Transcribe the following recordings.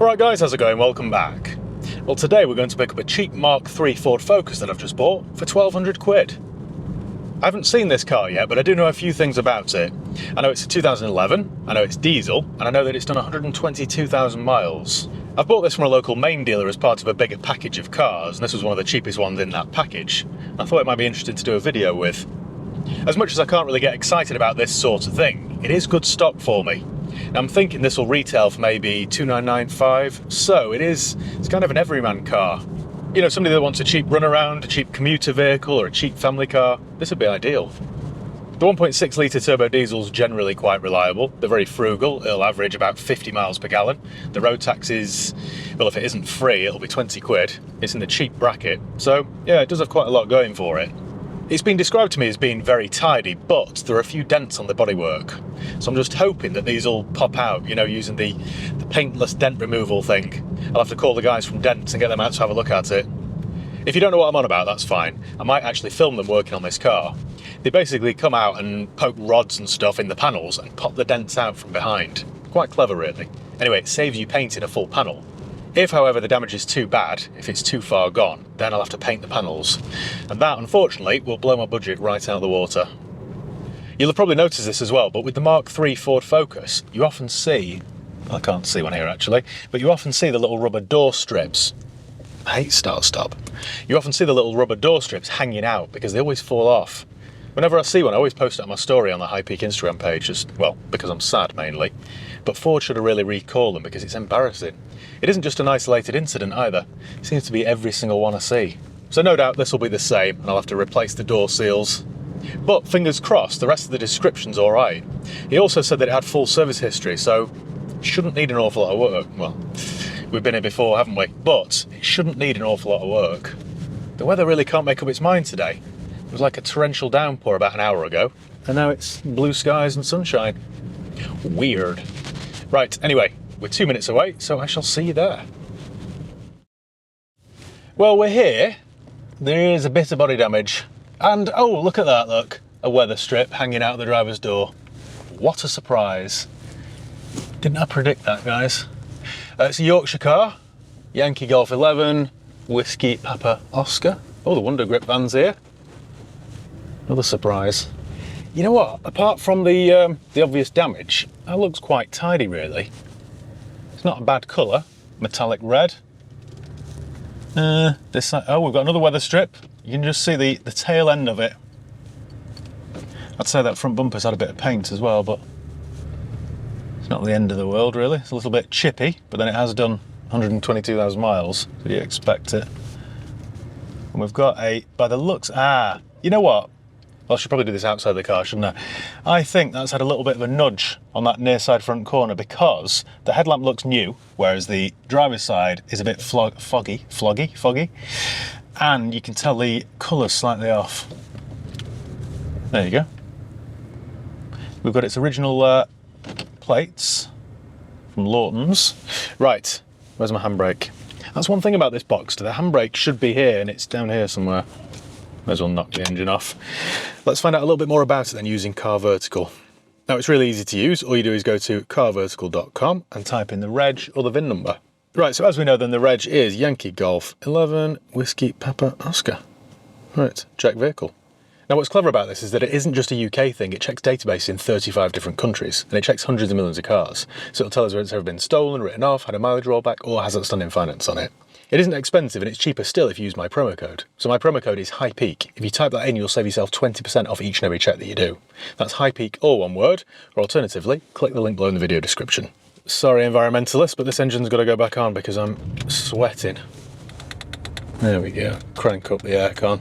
Alright guys, how's it going? Welcome back. Well, today we're going to pick up a cheap Mark III Ford Focus that I've just bought for 1,200 quid. I haven't seen this car yet, but I do know a few things about it. I know it's a 2011, I know it's diesel, and I know that it's done 122,000 miles. I've bought this from a local main dealer as part of a bigger package of cars, and this was one of the cheapest ones in that package. I thought it might be interesting to do a video with. As much as I can't really get excited about this sort of thing, it is good stock for me. Now, I'm thinking this will retail for maybe 2,995, so it's kind of an everyman car. You know, somebody that wants a cheap runaround, a cheap commuter vehicle, or a cheap family car, this would be ideal. The 1.6 litre turbo diesel's generally quite reliable. They're very frugal, it'll average about 50 miles per gallon. The road tax is, well, if it isn't free, it'll be 20 quid. It's in the cheap bracket, so yeah, it does have quite a lot going for it. It's been described to me as being very tidy, but there are a few dents on the bodywork. So I'm just hoping that these will pop out, you know, using the paintless dent removal thing. I'll have to call the guys from Dents and get them out to have a look at it. If you don't know what I'm on about, that's fine. I might actually film them working on this car. They basically come out and poke rods and stuff in the panels and pop the dents out from behind. Quite clever, really. Anyway, it saves you painting a full panel. If, however, the damage is too bad, if it's too far gone, then I'll have to paint the panels. And that, unfortunately, will blow my budget right out of the water. You'll have probably noticed this as well, but with the Mark III Ford Focus, you often see, I can't see one here actually, but you often see the little rubber door strips. I hate start-stop. You often see the little rubber door strips hanging out because they always fall off. Whenever I see one, I always post it on my story on the High Peak Instagram page, just, well, because I'm sad mainly. But Ford should have really recalled them because it's embarrassing. It isn't just an isolated incident either. It seems to be every single one I see. So no doubt this will be the same and I'll have to replace the door seals. But fingers crossed, the rest of the description's alright. He also said that it had full service history, so it shouldn't need an awful lot of work. Well, we've been here before, haven't we? But it shouldn't need an awful lot of work. The weather really can't make up its mind today. It was like a torrential downpour about an hour ago, and now it's blue skies and sunshine. Weird. Right, anyway, we're 2 minutes away, so I shall see you there. Well, we're here. There is a bit of body damage. And, oh, look at that, look. A weather strip hanging out the driver's door. What a surprise. Didn't I predict that, guys? It's a Yorkshire car. Yankee Golf 11, Whiskey Papa Oscar. Oh, the Wonder Grip van's here. Another surprise. You know what? Apart from the obvious damage, that looks quite tidy, really. It's not a bad colour. Metallic red. Oh, we've got another weather strip. You can just see the tail end of it. I'd say that front bumper's had a bit of paint as well, but it's not the end of the world, really. It's a little bit chippy, but then it has done 122,000 miles, so you expect it. And we've got by the looks, you know what? Well, I should probably do this outside the car, shouldn't I? I think that's had a little bit of a nudge on that near side front corner because the headlamp looks new, whereas the driver's side is a bit foggy, and you can tell the colour's slightly off. There you go. We've got its original plates from Lawton's. Right, where's my handbrake? That's one thing about this Boxster, the handbrake should be here and it's down here somewhere. May as well knock the engine off. Let's find out a little bit more about it then using CarVertical. Now, it's really easy to use. All you do is go to carvertical.com and type in the reg or the VIN number. Right, so as we know then, the reg is Yankee Golf 11 Whiskey Papa Oscar. Right, check vehicle. Now, what's clever about this is that it isn't just a UK thing. It checks database in 35 different countries, and it checks hundreds of millions of cars. So it'll tell us whether it's ever been stolen, written off, had a mileage rollback, or has outstanding finance on it. It isn't expensive and it's cheaper still if you use my promo code. So my promo code is HIGHPEAK. If you type that in, you'll save yourself 20% off each and every check that you do. That's HIGHPEAK, all one word, or alternatively, click the link below in the video description. Sorry, environmentalist, but this engine's got to go back on because I'm sweating. There we go, crank up the aircon.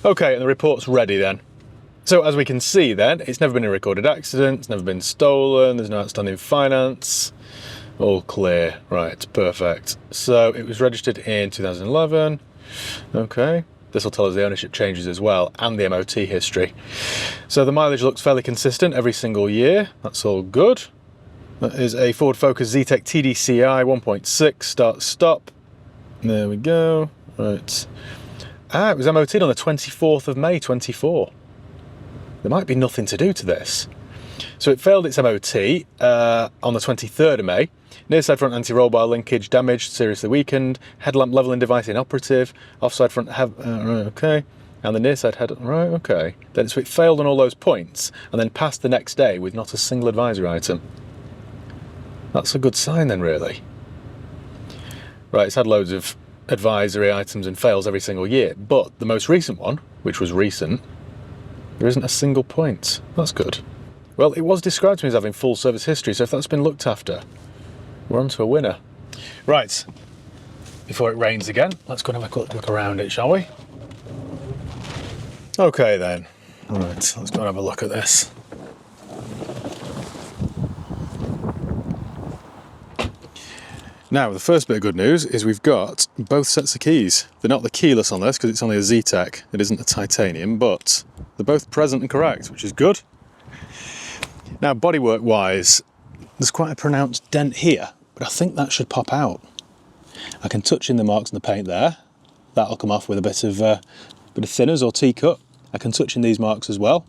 Okay, and the report's ready then. So as we can see then, it's never been a recorded accident, it's never been stolen, there's no outstanding finance. All clear, right, perfect. So it was registered in 2011. Okay, this will tell us the ownership changes as well and the MOT history. So the mileage looks fairly consistent every single year. That's all good. That is a Ford Focus Zetec TDCi 1.6 start-stop. There we go. Right. It was MOT'd on the 24th of May 24. There might be nothing to do to this. So it failed its MOT on the 23rd of May. Near side front anti-roll bar linkage damaged, seriously weakened. Headlamp levelling device inoperative. Offside front okay. And the near side head, right, okay. Then so it failed on all those points and then passed the next day with not a single advisory item. That's a good sign then, really. Right, it's had loads of advisory items and fails every single year, but the most recent one, which was recent, there isn't a single point. That's good. Well, it was described to me as having full service history, so if that's been looked after, we're on to a winner. Right, before it rains again, let's go and have a quick look around it, shall we? Okay then, all right, let's go and have a look at this. Now, the first bit of good news is we've got both sets of keys. They're not the keyless on this because it's only a Zetec, it isn't a titanium, but they're both present and correct, which is good. Now, bodywork wise, there's quite a pronounced dent here, but I think that should pop out. I can touch in the marks in the paint there. That'll come off with a bit of thinners or T-cut. I can touch in these marks as well.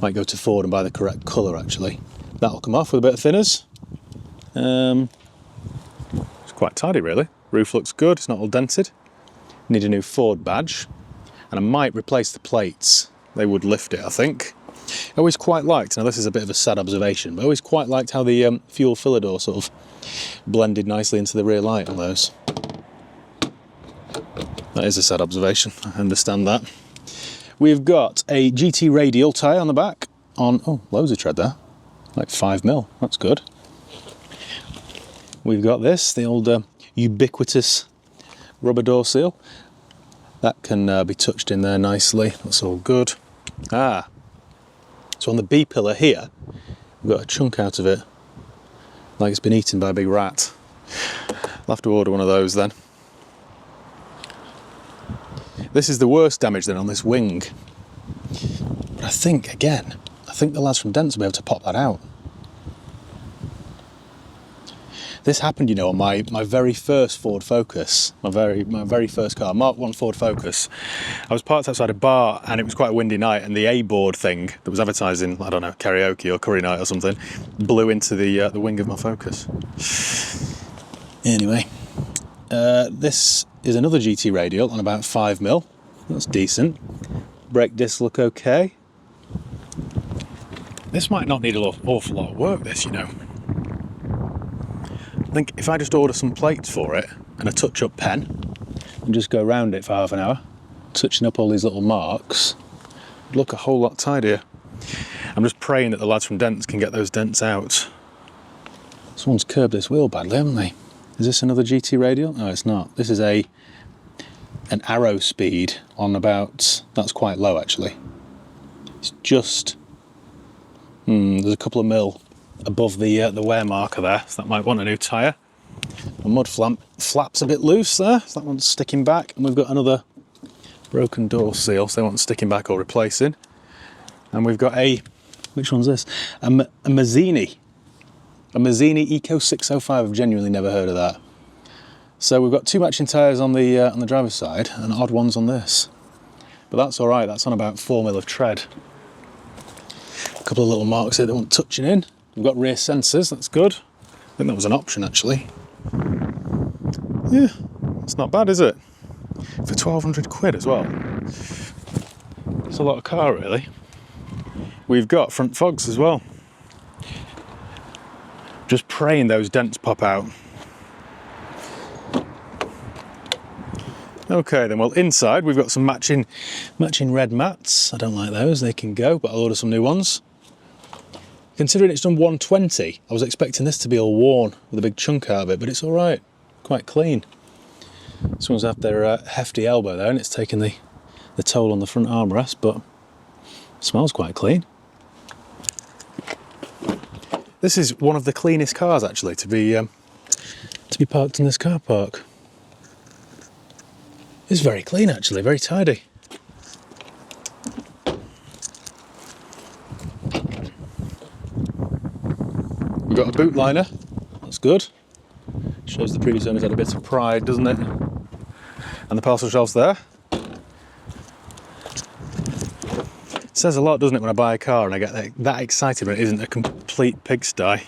Might go to Ford and buy the correct colour actually. That'll come off with a bit of thinners. It's quite tidy really. Roof looks good, it's not all dented. Need a new Ford badge. And I might replace the plates. They would lift it, I think. I always quite liked, now this is a bit of a sad observation, but I always quite liked how the fuel filler door sort of blended nicely into the rear light on those. That is a sad observation, I understand that. We've got a GT radial tyre on the back on, oh, loads of tread there, like 5mm, that's good. We've got this, the old ubiquitous rubber door seal. That can be touched in there nicely, that's all good. So on the B pillar here, we've got a chunk out of it, like it's been eaten by a big rat. I'll have to order one of those then. This is the worst damage then on this wing. But I think the lads from Dents will be able to pop that out. This happened, you know, on my very first Ford Focus, my very first car, Mark 1 Ford Focus. I was parked outside a bar and it was quite a windy night, and the A-board thing that was advertising, I don't know, karaoke or curry night or something, blew into the wing of my Focus. Anyway, this is another GT radial on about 5mm. That's decent. Brake discs look okay. This might not need an awful lot of work, this, you know. I think if I just order some plates for it and a touch-up pen and just go around it for half an hour, touching up all these little marks, it'd look a whole lot tidier. I'm just praying that the lads from Dents can get those dents out. Someone's curbed this wheel badly, haven't they? Is this another GT radial? No, it's not. This is an arrow speed on about, that's quite low actually. It's just, there's a couple of mil above the wear marker there, so that might want a new tyre. The mud flap's a bit loose there, so that one's sticking back, and we've got another broken door seal, so they want sticking back or replacing. And we've got which one's this? A Mazzini Eco 605. I've genuinely never heard of that. So we've got two matching tyres on the driver's side and odd ones on this. But that's all right, that's on about 4mm of tread. A couple of little marks here that want touching in. We've got rear sensors, that's good. I think that was an option actually. Yeah, it's not bad, is it? For 1,200 quid as well. It's a lot of car really. We've got front fogs as well. Just praying those dents pop out. Okay then, well inside we've got some matching red mats. I don't like those, they can go, but I'll order some new ones. Considering it's done 120, I was expecting this to be all worn with a big chunk out of it, but it's all right, quite clean. Someone's had their hefty elbow there and it's taken the toll on the front armrest, but it smells quite clean. This is one of the cleanest cars actually to be parked in this car park. It's very clean actually, very tidy. We've got a boot liner, that's good. Shows the previous owners had a bit of pride, doesn't it? And the parcel shelves there. It says a lot, doesn't it, when I buy a car and I get that excited when it isn't a complete pigsty.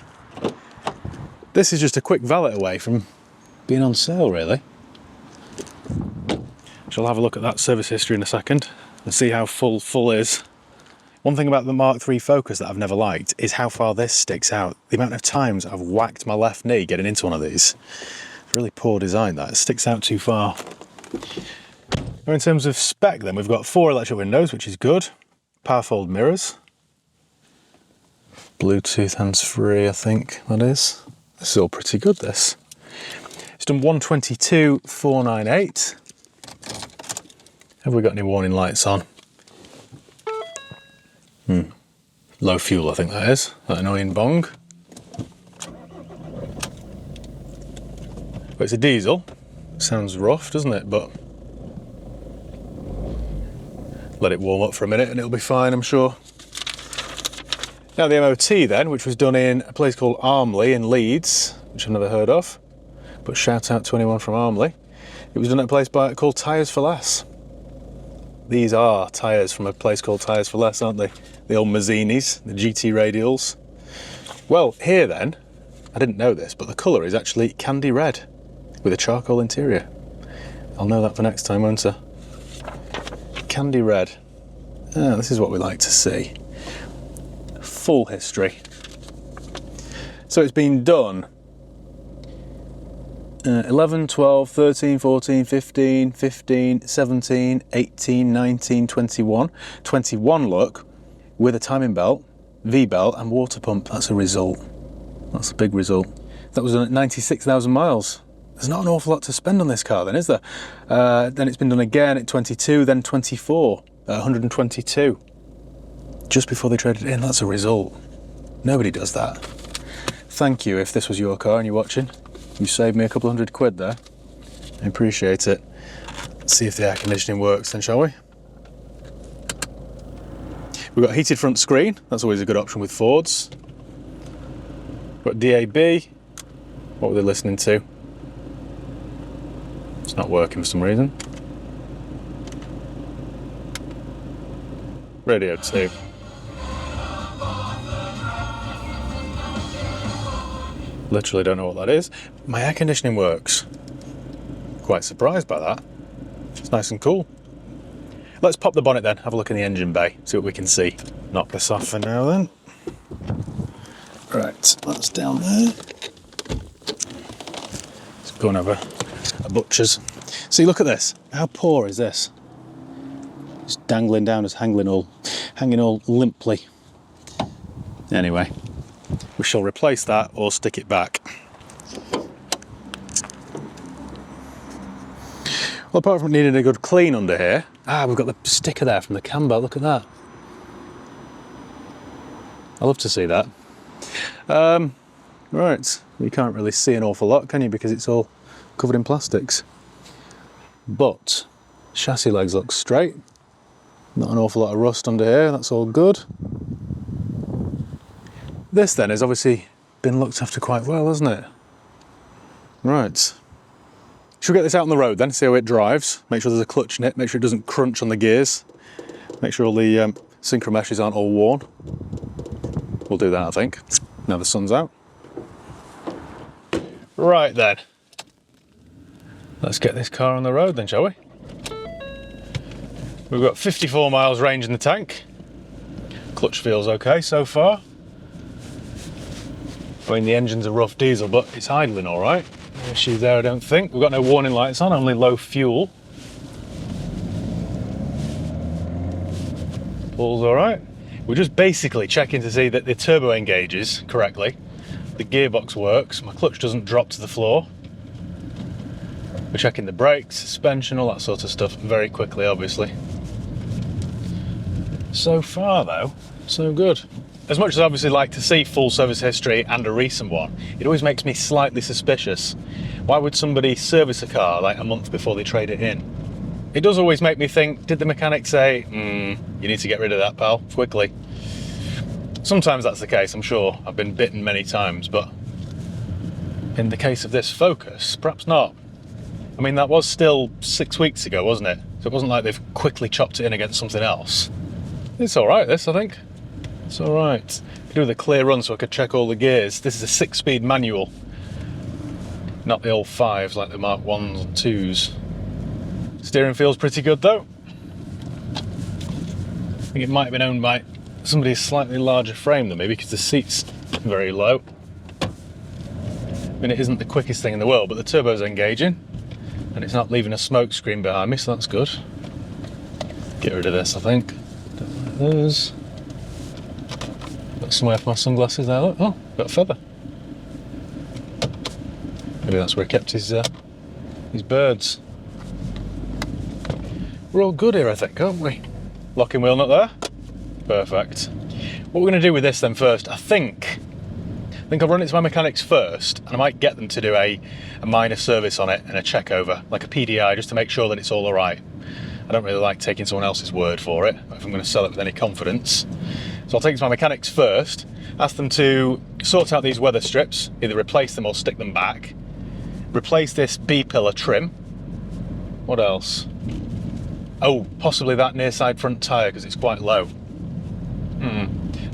This is just a quick valet away from being on sale, really. Shall have a look at that service history in a second and see how full is. One thing about the Mark III Focus that I've never liked is how far this sticks out. The amount of times I've whacked my left knee getting into one of these. It's really poor design, that. It sticks out too far. Now, in terms of spec then, we've got 4 electric windows, which is good. Power fold mirrors. Bluetooth hands-free, I think that is. This is all pretty good, this. It's done 122,498. Have we got any warning lights on? Low fuel, I think that is. That annoying bong. But it's a diesel. Sounds rough, doesn't it? But let it warm up for a minute and it'll be fine, I'm sure. Now the MOT then, which was done in a place called Armley in Leeds, which I've never heard of. But shout out to anyone from Armley. It was done at a place called Tyres for Less. These are tyres from a place called Tyres for Less, aren't they? The old Mazzinis, the GT radials. Well, here then, I didn't know this, but the colour is actually candy red with a charcoal interior. I'll know that for next time, won't I? Candy red. Ah, this is what we like to see. Full history. So it's been done 11, 12, 13, 14, 15, 15, 17, 18, 19, 21. 21 look, with a timing belt, V-belt and water pump. That's a result. That's a big result. That was done at 96,000 miles. There's not an awful lot to spend on this car then, is there? Then it's been done again at 22, then 24, 122. Just before they traded it in, that's a result. Nobody does that. Thank you if this was your car and you're watching. You saved me a couple £100 there. I appreciate it. Let's see if the air conditioning works then, shall we? We've got a heated front screen. That's always a good option with Fords. We've got DAB. What were they listening to? It's not working for some reason. Radio 2. Literally don't know what that is. My air conditioning works. Quite surprised by that. It's nice and cool. Let's pop the bonnet then, have a look in the engine bay, see what we can see. Knock this off for now then. Right, that's down there. Let's go and have a butcher's. See, look at this. How poor is this? It's dangling down, it's hanging all limply. Anyway, we shall replace that or stick it back. Well, apart from needing a good clean under here, we've got the sticker there from the cam belt, look at that. I love to see that. Right, you can't really see an awful lot, can you, because it's all covered in plastics. But chassis legs look straight. Not an awful lot of rust under here, that's all good. This then has obviously been looked after quite well, hasn't it? Right. Should we get this out on the road then, see how it drives? Make sure there's a clutch in it, make sure it doesn't crunch on the gears. Make sure all the synchro meshes aren't all worn. We'll do that, I think. Now the sun's out. Right then. Let's get this car on the road then, shall we? We've got 54 miles range in the tank. Clutch feels okay so far. I mean, the engine's a rough diesel, but it's idling all right. No issue there, I don't think. We've got no warning lights on, only low fuel. Pulls all right. We're just basically checking to see that the turbo engages correctly, the gearbox works, my clutch doesn't drop to the floor. We're checking the brakes, suspension, all that sort of stuff very quickly, obviously. So far though, so good. As much as I obviously like to see full service history and a recent one, it always makes me slightly suspicious. Why would somebody service a car like a month before they trade it in? It does always make me think, did the mechanic say, you need to get rid of that, pal, quickly? Sometimes that's the case, I'm sure. I've been bitten many times, but in the case of this Focus, perhaps not. I mean, that was still 6 weeks ago, wasn't it? So it wasn't like they've quickly chopped it in against something else. It's all right, this, I think. It's all right. Do the clear run so I could check all the gears. This is a 6-speed manual, not the old 5s like the Mark 1s and 2s. Steering feels pretty good though. I think it might have been owned by somebody's slightly larger frame than me because the seat's very low. I mean, it isn't the quickest thing in the world, but the turbo's engaging and it's not leaving a smoke screen behind me, so that's good. Get rid of this, I think. Don't like those. Got somewhere for my sunglasses there, look. Oh, got a feather. Maybe that's where he kept his birds. We're all good here, I think, aren't we? Locking wheel nut there. Perfect. What we're going to do with this then first, I think I'll run it to my mechanics first, and I might get them to do a minor service on it and a check over, like a PDI, just to make sure that it's all alright. I don't really like taking someone else's word for it, if I'm going to sell it with any confidence. So I'll take it to my mechanics first, ask them to sort out these weather strips, either replace them or stick them back, replace this B-pillar trim. What else? Oh, possibly that near side front tyre because it's quite low.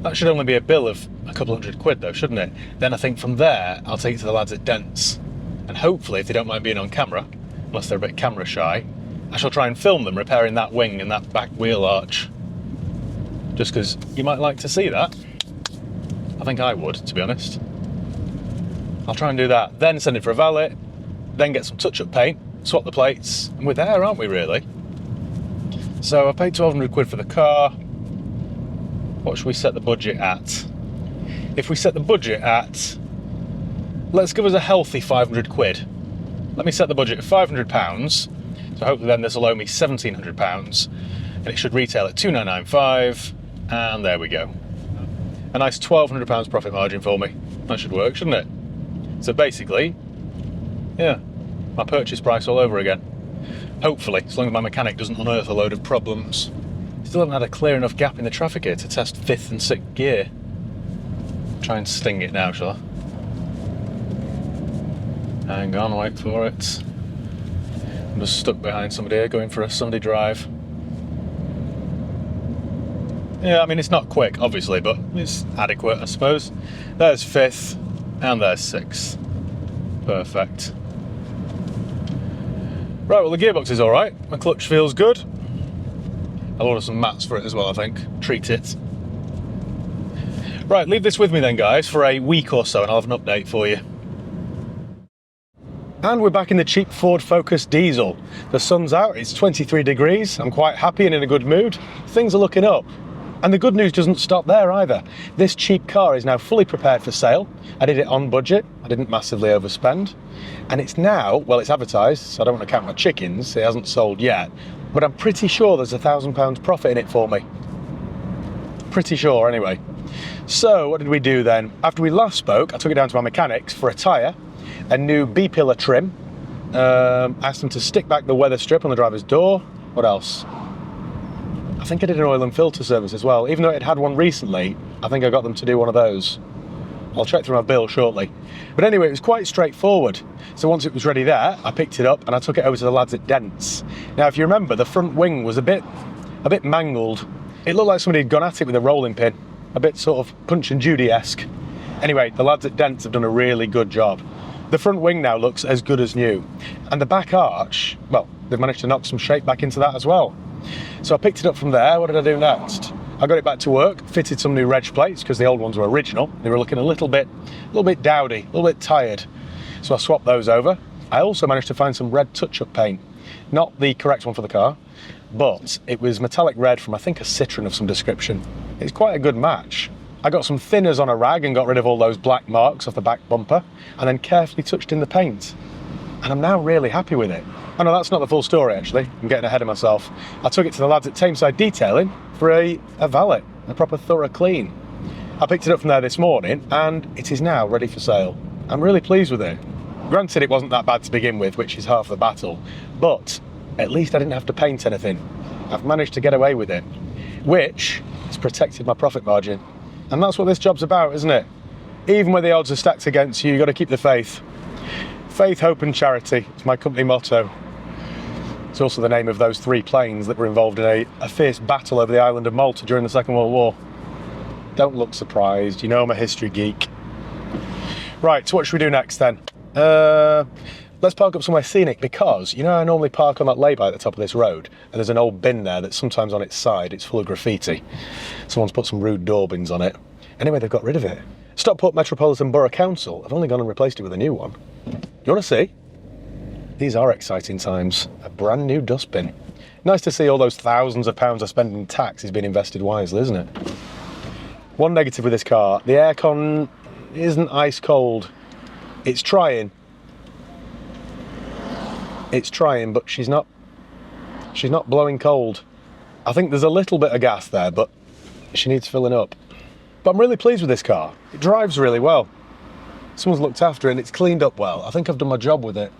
That should only be a bill of a couple £100 though, shouldn't it? Then I think from there I'll take it to the lads at Dents, and hopefully if they don't mind being on camera, unless they're a bit camera shy, I shall try and film them repairing that wing and that back wheel arch. Just because you might like to see that. I think I would, to be honest. I'll try and do that, then send it for a valet, then get some touch-up paint, swap the plates, and we're there, aren't we, really? So I paid £1,200 for the car. What should we set the budget at? If we set the budget at, let's give us a healthy £500. Let me set the budget at £500, so hopefully then this will owe me £1,700, and it should retail at £2,995, and there we go. A nice £1,200 profit margin for me. That should work, shouldn't it? So basically, yeah, my purchase price all over again. Hopefully, as long as my mechanic doesn't unearth a load of problems. Still haven't had a clear enough gap in the traffic here to test 5th and 6th gear. Try and sting it now, shall I? Hang on, wait for it. I'm just stuck behind somebody here going for a Sunday drive. Yeah, I mean, it's not quick, obviously, but it's adequate, I suppose. There's 5th, and there's 6th. Perfect. Right, well, the gearbox is all right. My clutch feels good. I'll order some mats for it as well, I think. Treat it. Right, leave this with me then, guys, for a week or so, and I'll have an update for you. And we're back in the cheap Ford Focus diesel. The sun's out, it's 23 degrees. I'm quite happy and in a good mood. Things are looking up. And the good news doesn't stop there either. This cheap car is now fully prepared for sale. I did it on budget. I didn't massively overspend. And it's now, well, it's advertised, so I don't want to count my chickens. It hasn't sold yet. But I'm pretty sure there's £1,000 profit in it for me. Pretty sure, anyway. So, what did we do then? After we last spoke, I took it down to my mechanics for a tyre, a new B-pillar trim, asked them to stick back the weather strip on the driver's door. What else? I think I did an oil and filter service as well. Even though it had one recently, I think I got them to do one of those. I'll check through my bill shortly. But anyway, it was quite straightforward. So once it was ready there, I picked it up and I took it over to the lads at Dents. Now, if you remember, the front wing was a bit mangled. It looked like somebody had gone at it with a rolling pin. A bit sort of Punch and Judy-esque. Anyway, the lads at Dents have done a really good job. The front wing now looks as good as new. And the back arch, well, they've managed to knock some shape back into that as well. So I picked it up from there. What did I do next? I got it back to work, fitted some new reg plates because the old ones were original. They were looking a little bit dowdy, a little bit tired. So I swapped those over. I also managed to find some red touch-up paint. Not the correct one for the car, but it was metallic red from, I think, a Citroen of some description. It's quite a good match. I got some thinners on a rag and got rid of all those black marks off the back bumper and then carefully touched in the paint. And I'm now really happy with it. Oh no, that's not the full story actually. I'm getting ahead of myself. I took it to the lads at Tameside Detailing for a valet, a proper thorough clean. I picked it up from there this morning and it is now ready for sale. I'm really pleased with it. Granted, it wasn't that bad to begin with, which is half the battle, but at least I didn't have to paint anything. I've managed to get away with it, which has protected my profit margin. And that's what this job's about, isn't it? Even when the odds are stacked against you, you've got to keep the faith. Faith, hope and charity. It's my company motto. It's also the name of those 3 planes that were involved in a fierce battle over the island of Malta during the Second World War. Don't look surprised, you know I'm a history geek. Right, so what should we do next then? Let's park up somewhere scenic, because, you know, I normally park on that lay-by at the top of this road, and there's an old bin there that's sometimes on its side, it's full of graffiti. Someone's put some rude door bins on it. Anyway, they've got rid of it. Stockport Metropolitan Borough Council have only gone and replaced it with a new one. You want to see? These are exciting times. A brand new dustbin. Nice to see all those thousands of pounds I spend in tax is being invested wisely, isn't it? One negative with this car, the aircon isn't ice cold. It's trying. It's trying, but she's not blowing cold. I think there's a little bit of gas there, but she needs filling up. But I'm really pleased with this car. It drives really well. Someone's looked after it and it's cleaned up well. I think I've done my job with it.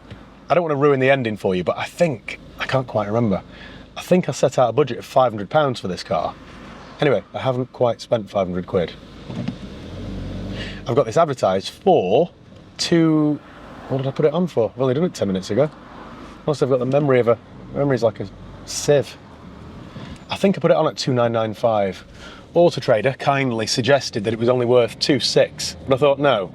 I don't want to ruin the ending for you, but I can't quite remember. I think I set out a budget of £500 for this car. Anyway, I haven't quite spent 500 quid. I've got this advertised for what did I put it on for? I've only done it 10 minutes ago. Must have got the memory's like a sieve. I think I put it on at 2,995. Auto Trader kindly suggested that it was only worth 2,600, but I thought, no,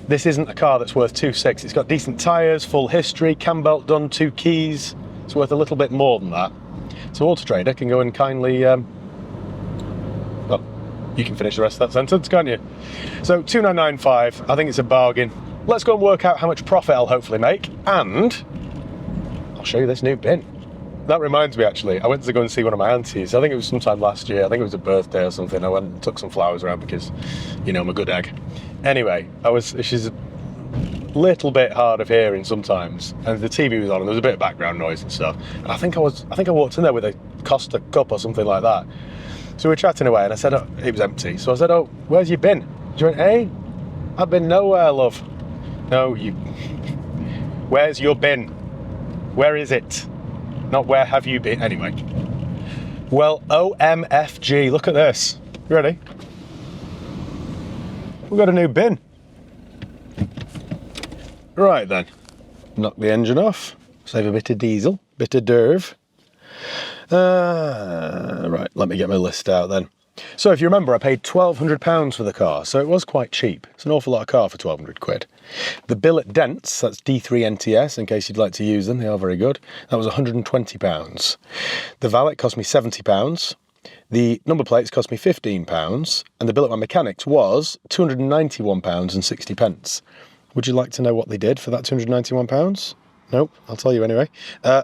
this isn't a car that's worth 2,600. It's got decent tyres, full history, cam belt done, 2 keys. It's worth a little bit more than that. So Auto Trader can go and kindly, well, you can finish the rest of that sentence, can't you? So 2,995, I think it's a bargain. Let's go and work out how much profit I'll hopefully make, and I'll show you this new bin. That reminds me, actually, I went to go and see one of my aunties. I think it was sometime last year. I think it was a birthday or something. I went and took some flowers around because, you know, I'm a good egg. Anyway, she's a little bit hard of hearing sometimes, and the TV was on, and there was a bit of background noise and stuff. And I think I walked in there with a Costa cup or something like that. So we were chatting away, and I said, oh, it was empty. So I said, oh, where's your bin? She went, hey, I've been nowhere, love. No, where's your bin? Where is it? Not where have you been? Anyway. Well, OMFG, look at this. You ready? We've got a new bin. Right then. Knock the engine off. Save a bit of diesel, bit of derv. Right, let me get my list out then. So if you remember, I paid £1,200 for the car, so it was quite cheap. It's an awful lot of car for 1,200 quid. The billet dents, that's D3 NTS, in case you'd like to use them, they are very good. That was £120. The valet cost me £70. The number plates cost me £15, and the bill at my mechanics was £291.60. Would you like to know what they did for that £291? Nope, I'll tell you anyway.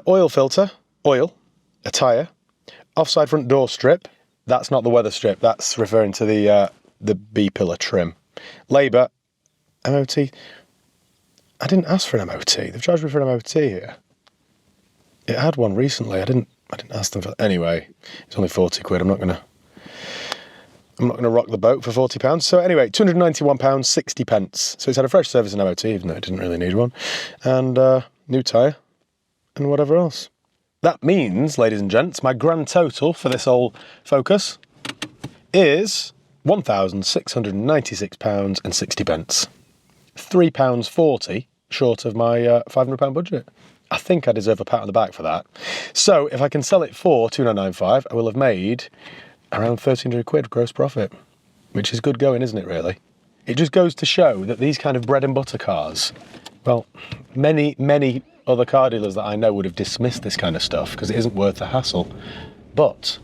Oil filter, oil, a tyre, offside front door strip. That's not the weather strip, that's referring to the B-pillar trim. Labour, MOT. I didn't ask for an MOT. They've charged me for an MOT here. It had one recently. I didn't ask them for. Anyway, it's only 40 quid. I'm not gonna rock the boat for £40. So anyway, £291.60. So it's had a fresh service and MOT, even though it didn't really need one, and new tyre, and whatever else. That means, ladies and gents, my grand total for this old Focus is £1,696.60. £3.40 short of my £500 budget. I think I deserve a pat on the back for that. So if I can sell it for £2,995, I will have made around 1,300 quid gross profit, which is good going, isn't it, really? It just goes to show that these kind of bread and butter cars, well, many other car dealers that I know would have dismissed this kind of stuff because it isn't worth the hassle. But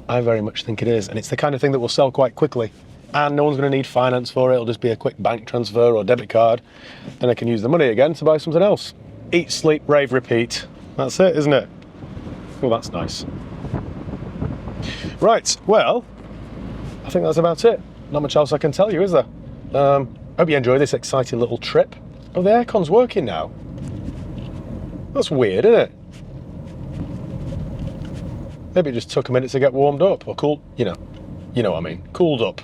I very much think it is, and it's the kind of thing that will sell quite quickly. And no one's going to need finance for it. It'll just be a quick bank transfer or debit card. Then I can use the money again to buy something else. Eat, sleep, rave, repeat. That's it, isn't it? Well, that's nice. Right, well, I think that's about it. Not much else I can tell you, is there? Hope you enjoy this exciting little trip. Oh, the aircon's working now. That's weird, isn't it? Maybe it just took a minute to get warmed up or cooled, you know what I mean, cooled up.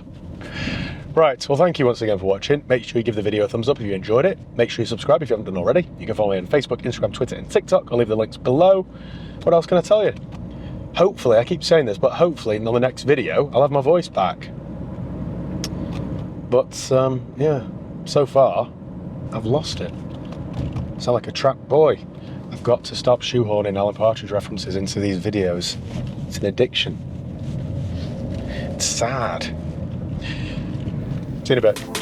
Right, well, thank you once again for watching. Make sure you give the video a thumbs up if you enjoyed it. Make sure you subscribe if you haven't done already. You can follow me on Facebook, Instagram, Twitter, and TikTok. I'll leave the links below. What else can I tell you? Hopefully, I keep saying this, but hopefully on the next video, I'll have my voice back. But, yeah, so far, I've lost it. I sound like a trapped boy. I've got to stop shoehorning Alan Partridge references into these videos. It's an addiction. It's sad. See you in a bit.